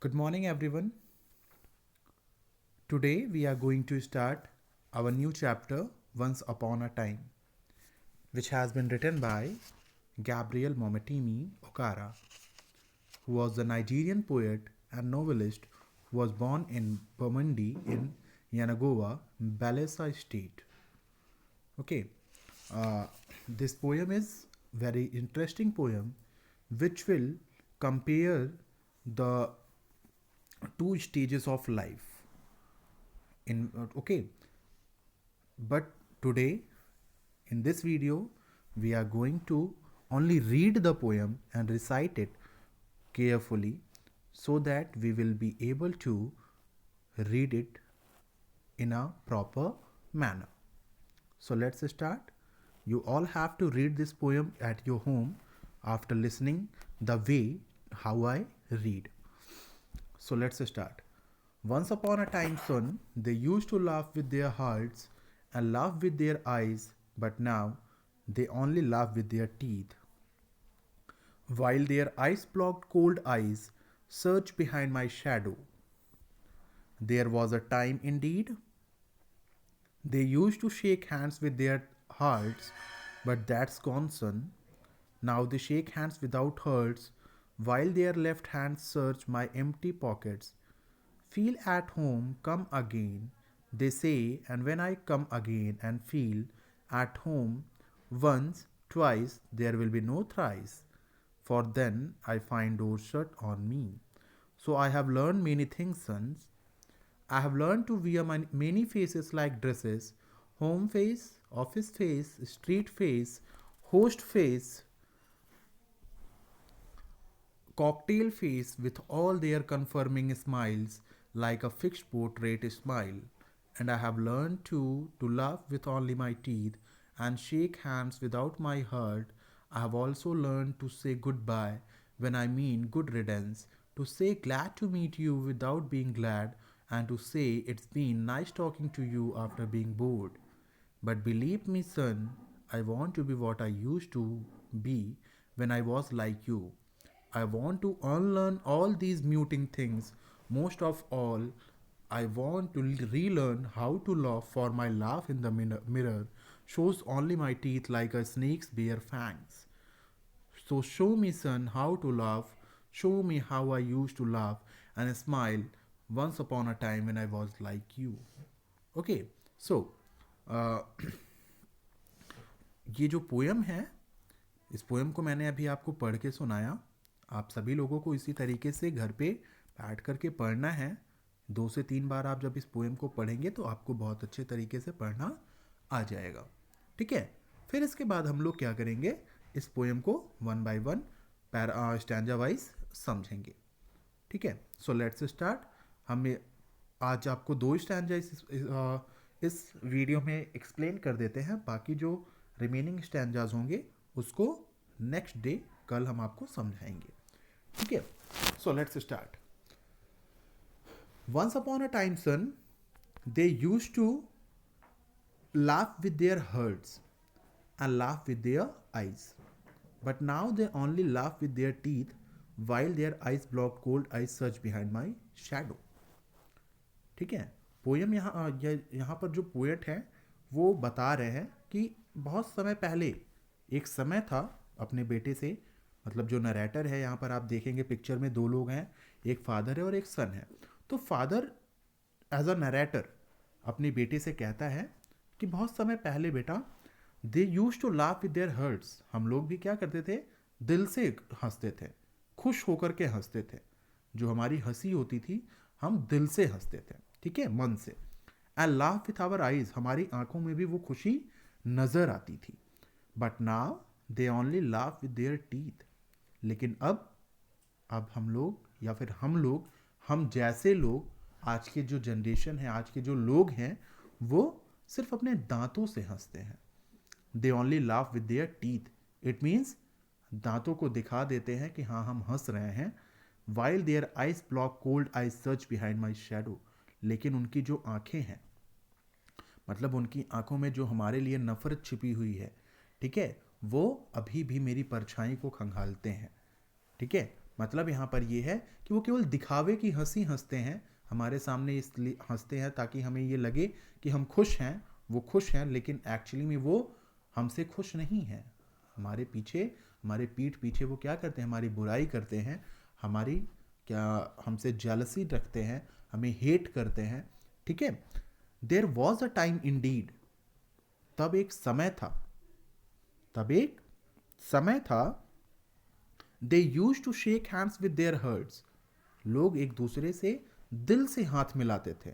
Good morning, everyone. Today we are going to start our new chapter, Once Upon a Time, which has been written by Gabriel Momatimi Okara, who was a Nigerian poet and novelist who was born in Bermundi in Yanagawa, Bayelsa State. Okay, uh, this poem is very interesting poem, which will compare the two stages of life in okay, but today in this video we are going to only read the poem and recite it carefully so that we will be able to read it in a proper manner. So let's start. You all have to read this poem at your home after listening the way how I read. So let's start. Once upon a time, son, they used to laugh with their hearts and laugh with their eyes, but now they only laugh with their teeth. While their ice blocked cold eyes search behind my shadow. There was a time indeed. They used to shake hands with their hearts, but that's gone, son. Now they shake hands without hearts, while their left hands search my empty pockets. Feel at home, come again, they say, and when I come again and feel at home once, twice, there will be no thrice, for then I find doors shut on me. So I have learned many things, sons. I have learned to wear many faces like dresses: home face, office face, street face, host face, cocktail face, with all their confirming smiles like a fixed portrait smile. And I have learned to laugh with only my teeth and shake hands without my heart. I have also learned to say goodbye when I mean good riddance, to say glad to meet you without being glad, and to say it's been nice talking to you after being bored. But believe me, son, I want to be what I used to be when I was like you. I want to unlearn all these muting things. Most of all, I want to relearn how to laugh, for my laugh in the mirror shows only my teeth like a snake's bare fangs. So show me, son, how to laugh. Show me how I used to laugh and smile once upon a time when I was like you. Okay, so uh, ये जो poem है, इस poem को मैंने अभी आपको पढ़ के सुनाया. आप सभी लोगों को इसी तरीके से घर पे बैठ करके पढ़ना है. 2 से 3 बार आप जब इस पोयम को पढ़ेंगे तो आपको बहुत अच्छे तरीके से पढ़ना आ जाएगा. ठीक है. फिर इसके बाद हम लोग क्या करेंगे, इस पोयम को one by one stanza wise समझेंगे. ठीक है. So let's start. हमें आज आपको 2 स्टैंजा इस वीडियो में एक्सप्लेन कर देते हैं. बाकी जो रिमेनिंग स्टैंजाज होंगे उसको नेक्स्ट डे कल हम आपको समझाएंगे. ठीक है. So let's start. Once upon a time, son, they use to laugh with their hearts and laugh with their eyes, but now they only laugh with their teeth, while their eyes block cold eyes search behind my shadow. ठीक है. Poem यहाँ पर जो poet है वो बता रहे हैं कि बहुत समय पहले एक समय था अपने बेटे से, मतलब जो नरेटर है यहाँ पर आप देखेंगे पिक्चर में 2 लोग हैं, एक फादर है और एक सन है. तो फादर एज अ नरेटर अपने बेटे से कहता है कि बहुत समय पहले बेटा, दे use to laugh with there hertz, हम लोग भी क्या करते थे, दिल से हंसते थे, खुश होकर के हंसते थे. जो हमारी हंसी होती थी हम दिल से हंसते थे. ठीक है, मन से. And laugh with our eyes, हमारी आंखों में भी वो खुशी नजर आती थी. But now they only laugh with their teeth, लेकिन अब हम लोग या फिर हम जैसे लोग, आज के जो जनरेशन है, आज के जो लोग हैं, वो सिर्फ अपने दांतों से हंसते हैं. दे only laugh with their teeth, it means दांतों को दिखा देते हैं कि हाँ हम हंस रहे हैं. While their eyes block cold eyes search behind my shadow, लेकिन उनकी जो आंखें हैं, मतलब उनकी आंखों में जो हमारे लिए नफरत छिपी हुई है, ठीक है, वो अभी भी मेरी परछाई को खंगालते हैं. ठीक है. मतलब यहाँ पर ये है कि वो केवल दिखावे की हंसी हंसते हैं, हमारे सामने इसलिए हंसते हैं ताकि हमें ये लगे कि हम खुश हैं, वो खुश हैं, लेकिन एक्चुअली में वो हमसे खुश नहीं हैं। हमारे पीछे, हमारे पीठ पीछे वो क्या करते हैं, हमारी बुराई करते हैं, हमारी क्या, हमसे जेलसी रखते हैं, हमें हेट करते हैं। ठीक है। There was a time Indeed, तब एक समय था, तब एक समय था, दे use to shake hands with their hertz, लोग एक दूसरे से दिल से हाथ मिलाते थे,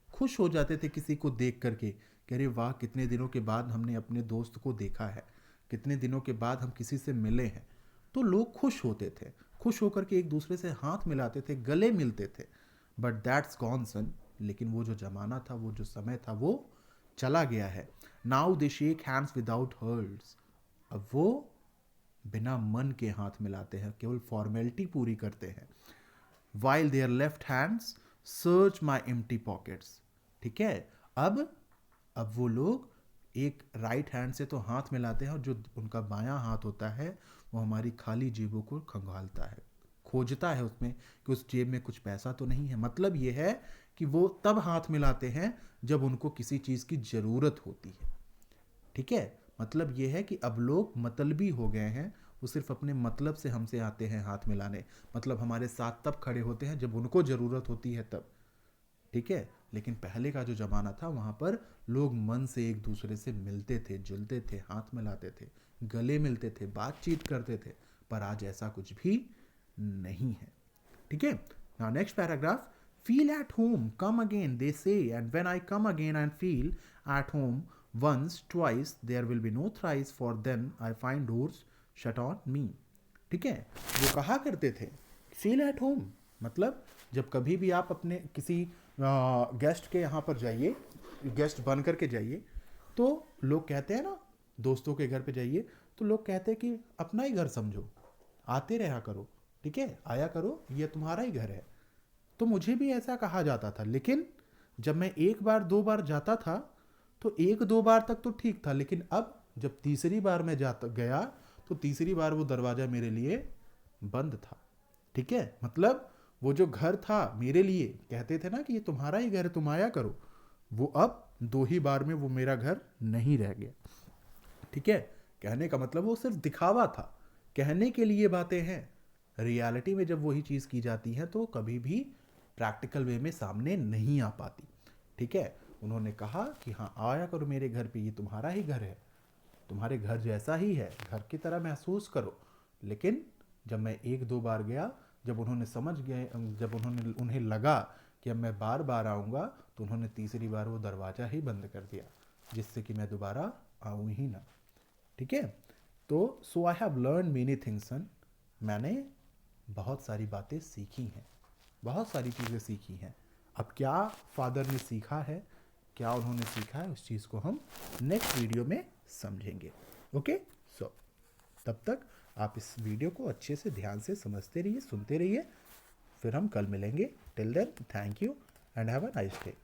खुश हो जाते थे किसी को देख करके कि अरे वाह, कितने दिनों के बाद हमने अपने दोस्त को देखा है, कितने दिनों के बाद हम किसी से मिले हैं। तो लोग खुश होते थे, खुश होकर के एक दूसरे से हाथ मिलाते थे, गले मिलते थे। बट दैट्स गॉन सन, लेकिन वो जो जमाना था, वो जो समय था, वो चला गया है। Now they shake hands without hearts, अब वो बिना मन के हाथ मिलाते हैं, केवल फॉर्मेलिटी पूरी करते हैं। While their left hands search my empty pockets. ठीक है। अब वो लोग एक राइट हैंड से तो हाथ मिलाते हैं, और जो उनका बायां हाथ होता है वो हमारी खाली जेबों को खंगालता है, खोजता है उसमें कि उस जेब में कुछ पैसा तो नहीं है। मतलब ये है कि वो तब हाथ मिलाते हैं जब उनको किसी चीज़ की ज़रूरत होती है। ठीक है। मतलब ये है कि अब लोग मतलबी हो गए हैं, वो सिर्फ अपने मतलब से हमसे आते हैं हाथ मिलाने, मतलब हमारे साथ तब खड़े होते हैं जब उनको ज़रूरत होती है तब। ठीक है। लेकिन पहले का जो ज़माना था, वहाँ पर लोग मन से एक दूसरे से मिलते थे, जुलते थे, हाथ मिलाते थे, गले मिलते थे, बातचीत करते थे। पर आज ऐसा कुछ भी नहीं है। ठीक है। Now next paragraph, feel at home come again they से, and when I come again and feel at home once twice there will be no thrice, for then I find doors shut on me. ठीक है। वो कहा करते थे feel at home, मतलब जब कभी भी आप अपने किसी गेस्ट के यहाँ पर जाइए, गेस्ट बन करके जाइए, तो लोग कहते हैं ना, दोस्तों के घर पे जाइए तो लोग कहते हैं कि अपना ही घर समझो, आते रहा करो, ठीक है, आया करो, ये तुम्हारा ही घर है। तो मुझे भी ऐसा कहा जाता था, लेकिन जब मैं एक बार दो बार जाता था तो एक दो बार तक तो ठीक था, लेकिन अब जब तीसरी बार मैं जाता गया तो तीसरी बार वो दरवाज़ा मेरे लिए बंद था। ठीक है। मतलब वो जो घर था मेरे लिए, कहते थे ना कि ये तुम्हारा ही घर है, तुम आया करो, वो अब दो ही बार में वो मेरा घर नहीं रह गया। ठीक है। कहने का मतलब वो सिर्फ दिखावा था, कहने के लिए बातें हैं, रियलिटी में जब वही चीज़ की जाती है तो कभी भी प्रैक्टिकल वे में सामने नहीं आ पाती। ठीक है। उन्होंने कहा कि हाँ, आया करो मेरे घर पे, ये तुम्हारा ही घर है, तुम्हारे घर जैसा ही है, घर की तरह महसूस करो। लेकिन जब मैं एक दो बार गया, जब उन्होंने समझ गए, जब उन्हें लगा कि अब मैं बार बार आऊँगा, तो उन्होंने तीसरी बार वो दरवाज़ा ही बंद कर दिया, जिससे कि मैं दोबारा आऊँ ही ना। ठीक है। तो सो I have learn many things सन, मैंने बहुत सारी बातें सीखी हैं, बहुत सारी चीज़ें सीखी हैं। अब क्या फादर ने सीखा है, क्या उन्होंने सीखा है, उस चीज़ को हम नेक्स्ट वीडियो में समझेंगे। ओके। सो तब तक आप इस वीडियो को अच्छे से ध्यान से समझते रहिए, सुनते रहिए, फिर हम कल मिलेंगे। Till then, thank you and have a nice day.